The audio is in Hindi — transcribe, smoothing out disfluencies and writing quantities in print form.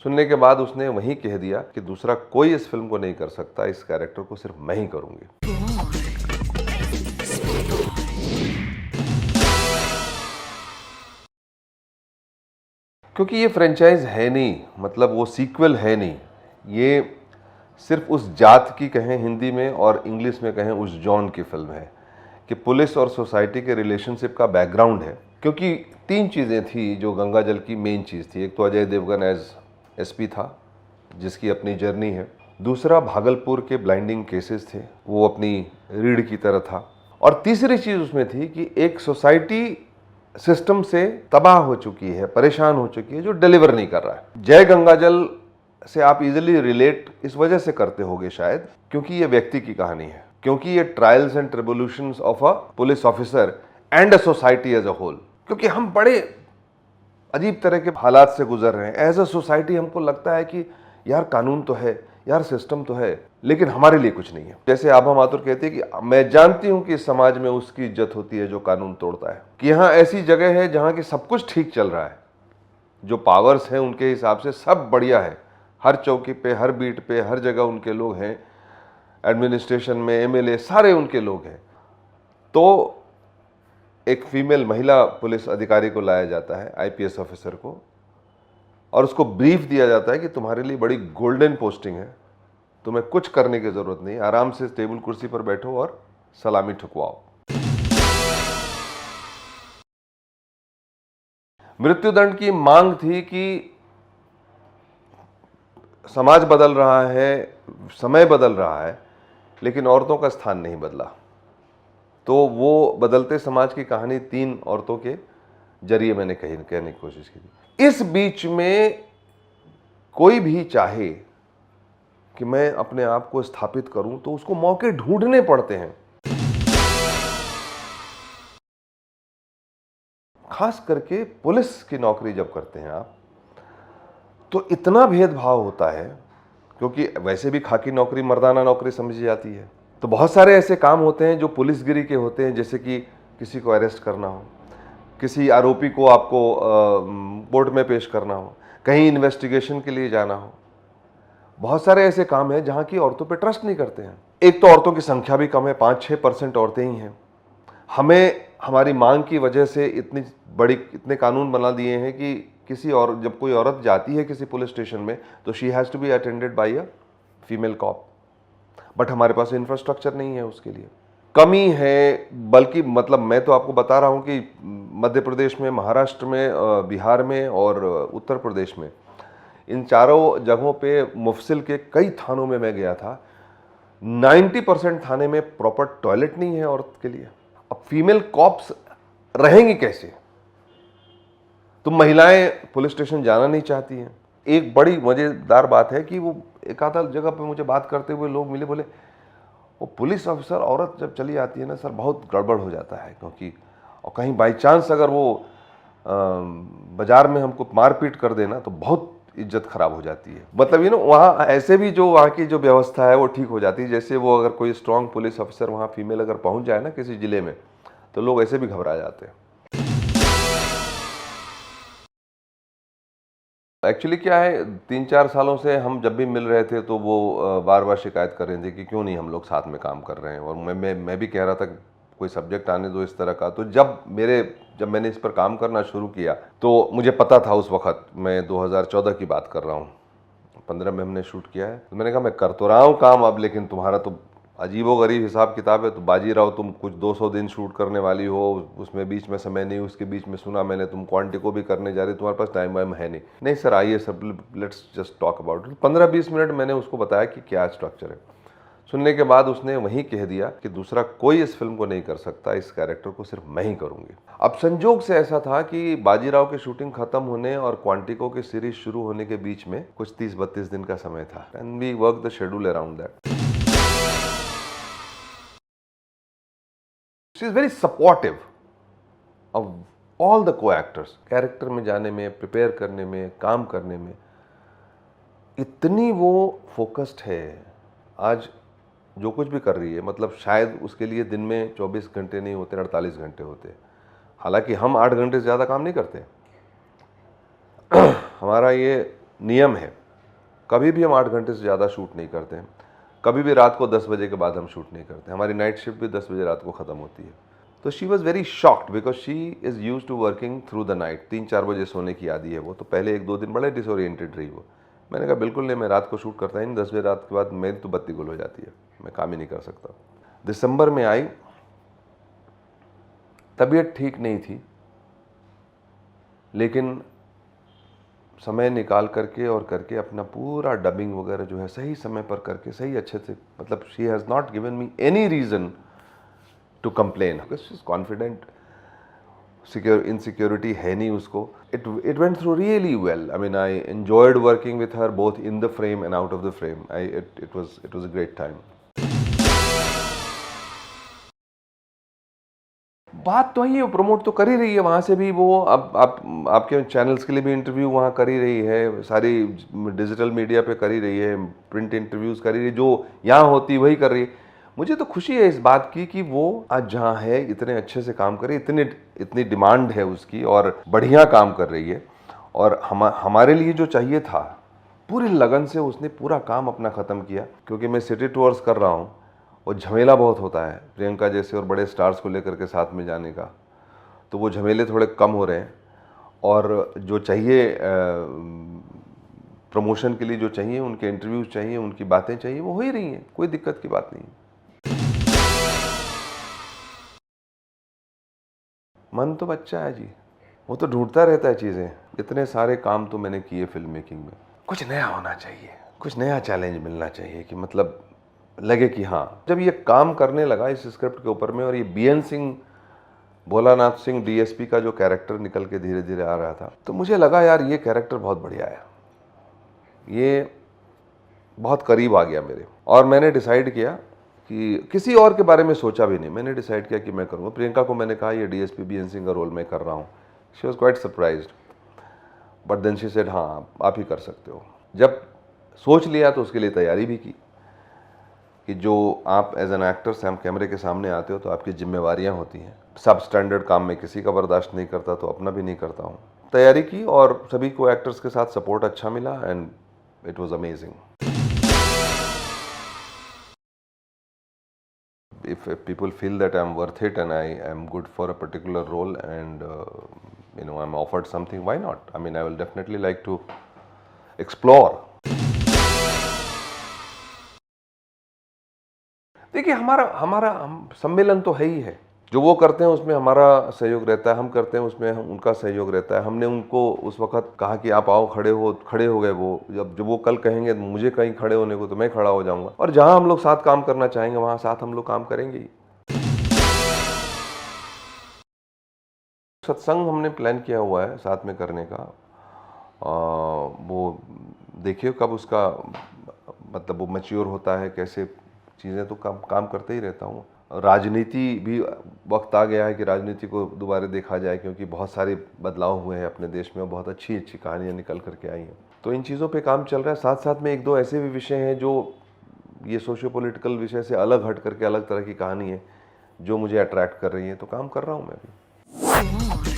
सुनने के बाद उसने वहीं कह दिया कि दूसरा कोई इस फिल्म को नहीं कर सकता, इस कैरेक्टर को सिर्फ मैं ही करूंगी। क्योंकि ये फ्रेंचाइज है नहीं, मतलब वो सीक्वल है नहीं, ये सिर्फ उस जात की कहें हिंदी में और इंग्लिश में कहें उस जॉन की फिल्म है कि पुलिस और सोसाइटी के रिलेशनशिप का बैकग्राउंड है। क्योंकि तीन चीज़ें थी जो गंगा जल की मेन चीज़ थी। एक तो अजय देवगन एज एसपी था जिसकी अपनी जर्नी है, दूसरा भागलपुर के ब्लाइंडिंग केसेस थे, वो अपनी रीढ़ की तरह था, और तीसरी चीज़ उसमें थी कि एक सोसाइटी सिस्टम से तबाह हो चुकी है, परेशान हो चुकी है, जो डिलीवर नहीं कर रहा है। जय गंगाजल से आप इजीली रिलेट इस वजह से करते होगे शायद क्योंकि ये व्यक्ति की कहानी है, क्योंकि ये trials and tribulations of a police officer and a society as a whole. क्योंकि हम बड़े अजीब तरह के हालात से गुजर रहे हैं एज अ सोसाइटी। हमको लगता है कि यार कानून तो है, यार सिस्टम तो है, लेकिन हमारे लिए कुछ नहीं है। जैसे आभा माथुर कहती है कि मैं जानती हूं कि इस समाज में उसकी इज्जत होती है जो कानून तोड़ता है, कि यहाँ ऐसी जगह है जहां की सब कुछ ठीक चल रहा है, जो पावर्स हैं उनके हिसाब से सब बढ़िया है, हर चौकी पे, हर बीट पे, हर जगह उनके लोग हैं, एडमिनिस्ट्रेशन में एमएलए सारे उनके लोग हैं। तो एक फीमेल महिला पुलिस अधिकारी को लाया जाता है, आईपीएस ऑफिसर को, और उसको ब्रीफ दिया जाता है कि तुम्हारे लिए बड़ी गोल्डन पोस्टिंग है, तुम्हें कुछ करने की जरूरत नहीं, आराम से टेबल कुर्सी पर बैठो और सलामी ठुकवाओ। मृत्युदंड की मांग थी कि समाज बदल रहा है, समय बदल रहा है, लेकिन औरतों का स्थान नहीं बदला। तो वो बदलते समाज की कहानी तीन औरतों के जरिए मैंने कहने की कोशिश की थी। इस बीच में कोई भी चाहे कि मैं अपने आप को स्थापित करूं तो उसको मौके ढूंढने पड़ते हैं। खास करके पुलिस की नौकरी जब करते हैं आप, तो इतना भेदभाव होता है, क्योंकि वैसे भी खाकी नौकरी मर्दाना नौकरी समझी जाती है। तो बहुत सारे ऐसे काम होते हैं जो पुलिसगिरी के होते हैं, जैसे कि किसी को अरेस्ट करना हो, किसी आरोपी को आपको कोर्ट में पेश करना हो, कहीं इन्वेस्टिगेशन के लिए जाना हो। बहुत सारे ऐसे काम हैं जहां की औरतों पे ट्रस्ट नहीं करते हैं। एक तो औरतों की संख्या भी कम है, 5-6% औरतें ही हैं। हमें हमारी मांग की वजह से इतने कानून बना दिए हैं कि जब कोई औरत जाती है किसी पुलिस स्टेशन में तो she has to be attended by a female cop, but हमारे पास इंफ्रास्ट्रक्चर नहीं है, उसके लिए कमी है। बल्कि मतलब मैं तो आपको बता रहा हूं कि मध्य प्रदेश में, महाराष्ट्र में, बिहार में और उत्तर प्रदेश में, इन चारों जगहों पे मुफसिल के कई थानों में मैं गया था, 90% थाने में प्रॉपर टॉयलेट नहीं है औरत के लिए। अब फीमेल कॉप्स रहेंगी कैसे? तो महिलाएं पुलिस स्टेशन जाना नहीं चाहती हैं। एक बड़ी मजेदार बात है कि वो एक आधा जगह पे मुझे बात करते हुए लोग मिले, बोले वो पुलिस ऑफिसर औरत जब चली आती है ना सर, बहुत गड़बड़ हो जाता है, क्योंकि और कहीं बाई चांस अगर वो बाजार में हमको मारपीट कर देना तो बहुत इज्जत खराब हो जाती है। मतलब वहाँ ऐसे भी जो वहाँ की जो व्यवस्था है वो ठीक हो जाती है। जैसे वो अगर कोई स्ट्रांग पुलिस ऑफिसर वहाँ फीमेल अगर पहुँच जाए ना किसी जिले में, तो लोग ऐसे भी घबरा जाते हैं। एक्चुअली क्या है, 3-4 सालों से हम जब भी मिल रहे थे तो वो बार बार शिकायत कर रहे थे कि क्यों नहीं हम लोग साथ में काम कर रहे हैं, और मैं भी कह रहा था कोई सब्जेक्ट आने दो इस तरह का। तो जब मैंने इस पर काम करना शुरू किया तो मुझे पता था, उस वक्त मैं 2014 की बात कर रहा हूँ, 15 में हमने शूट किया है। तो मैंने कहा मैं कर तो रहा हूँ काम अब, लेकिन तुम्हारा तो अजीबोगरीब हिसाब किताब है। तो बाजीराव तुम कुछ 200 दिन शूट करने वाली हो, उसमें बीच में समय नहीं, उसके बीच में सुना मैंने तुम क्वांटिको भी करने जा रही, तुम्हारे पास टाइम वाइम है नहीं। नहीं सर आइए सब, let's just talk about it. 15-20 minute मैंने उसको बताया कि क्या स्ट्रक्चर है। सुनने के बाद उसने वहीं कह दिया कि दूसरा कोई इस फिल्म को नहीं कर सकता, इस कैरेक्टर को सिर्फ मैं ही करूंगी। अब संजोग से ऐसा था कि बाजीराव की शूटिंग खत्म होने और क्वांटिको की सीरीज शुरू होने के बीच में कुछ 30-32 दिन का समय था, and we work the schedule around that. She is very supportive of all the co actors. Character में जाने में, प्रिपेयर करने में, काम करने में इतनी वो फोकस्ड है। आज जो कुछ भी कर रही है, मतलब शायद उसके लिए दिन में 24 घंटे नहीं होते, 48 घंटे होते। हालांकि हम 8 घंटे से ज़्यादा काम नहीं करते। हमारा ये नियम है, कभी भी हम 8 घंटे से ज़्यादा शूट नहीं करते हैं, कभी भी रात को 10 बजे के बाद हम शूट नहीं करते। हमारी नाइट शिफ्ट भी 10 बजे रात को ख़त्म होती है। तो she was very shocked because she is use to working through the night. 3-4 बजे सोने की आदी है वो। तो पहले 1-2 दिन बड़े डिसोरिएंटेड रही वो। मैंने कहा बिल्कुल नहीं, मैं रात को शूट करता ही नहीं, 10 बजे रात के बाद मेरी तो बत्ती गुल हो जाती है, मैं काम ही नहीं कर सकता। दिसंबर में आई, तबीयत ठीक नहीं थी, लेकिन समय निकाल करके और करके अपना पूरा डबिंग वगैरह जो है सही समय पर करके सही अच्छे से, मतलब she has not given me any reason to complain because she is confident. Insecurity है नहीं उसको। It went through really well. I mean I enjoyed working with her both in the frame and out of the frame. It was a great time. बात तो है, प्रमोट तो कर ही रही है वहाँ से भी वो। अब आप आपके चैनल्स के लिए भी इंटरव्यू वहाँ कर ही रही है, सारी डिजिटल मीडिया पे कर ही रही है, प्रिंट इंटरव्यूज़ कर ही रही है, जो यहाँ होती वही कर रही है। मुझे तो खुशी है इस बात की कि वो आज जहाँ है इतने अच्छे से काम कर रही है, इतनी डिमांड है उसकी और बढ़िया काम कर रही है। और हमारे लिए जो चाहिए था, पूरी लगन से उसने पूरा काम अपना ख़त्म किया। क्योंकि मैं सिटी टूर्स कर रहा हूँ और झमेला बहुत होता है प्रियंका जैसे और बड़े स्टार्स को लेकर के साथ में जाने का, तो वो झमेले थोड़े कम हो रहे हैं। और जो चाहिए प्रमोशन के लिए जो चाहिए, उनके इंटरव्यूज चाहिए, उनकी बातें चाहिए, वो हो ही रही हैं, कोई दिक्कत की बात नहीं। मन तो बच्चा है जी, वो तो ढूंढता रहता है चीज़ें। इतने सारे काम तो मैंने किए फिल्म मेकिंग में, कुछ नया होना चाहिए, कुछ नया चैलेंज मिलना चाहिए कि मतलब लगे कि हाँ। जब ये काम करने लगा इस स्क्रिप्ट के ऊपर में और ये बीएन सिंह, भोलानाथ सिंह डीएसपी का जो कैरेक्टर निकल के धीरे धीरे आ रहा था, तो मुझे लगा यार ये कैरेक्टर बहुत बढ़िया है, ये बहुत करीब आ गया मेरे। और मैंने डिसाइड किया कि किसी और के बारे में सोचा भी नहीं, मैंने डिसाइड किया कि मैं करूँगा। प्रियंका को मैंने कहा ये डीएसपी बीएन सिंह का रोल मैं कर रहा हूँ। She was quite surprised, but then she said हाँ आप ही कर सकते हो। जब सोच लिया तो उसके लिए तैयारी भी की कि जो आप एज एन एक्टर से हम कैमरे के सामने आते हो तो आपकी जिम्मेवारियां होती हैं। सब स्टैंडर्ड काम में किसी का बर्दाश्त नहीं करता, तो अपना भी नहीं करता हूँ। तैयारी की और सभी को एक्टर्स के साथ सपोर्ट अच्छा मिला and it was amazing. If people feel that I'm worth it and I am good for a particular role and I'm offered something, why not? I mean, I will definitely like to explore. देखिए हम सम्मेलन तो है ही है। जो वो करते हैं उसमें हमारा सहयोग रहता है, हम करते हैं उसमें उनका सहयोग रहता है। हमने उनको उस वक्त कहा कि आप आओ, खड़े हो गए वो। जब वो कल कहेंगे मुझे कहीं खड़े होने को, तो मैं खड़ा हो जाऊंगा। और जहां हम लोग साथ काम करना चाहेंगे वहां साथ हम लोग काम करेंगे ही। सत्संग हमने प्लान किया हुआ है साथ में करने का। वो देखिए कब उसका मतलब वो मैच्योर होता है, कैसे चीज़ें, तो काम करते ही रहता हूँ। राजनीति भी वक्त आ गया है कि राजनीति को दोबारा देखा जाए, क्योंकि बहुत सारे बदलाव हुए हैं अपने देश में और बहुत अच्छी अच्छी कहानियाँ निकल करके आई हैं। तो इन चीज़ों पे काम चल रहा है। साथ साथ में 1-2 ऐसे भी विषय हैं जो ये सोशियो पॉलिटिकल विषय से अलग हट करके अलग तरह की कहानी है जो मुझे अट्रैक्ट कर रही है, तो काम कर रहा हूँ मैं भी।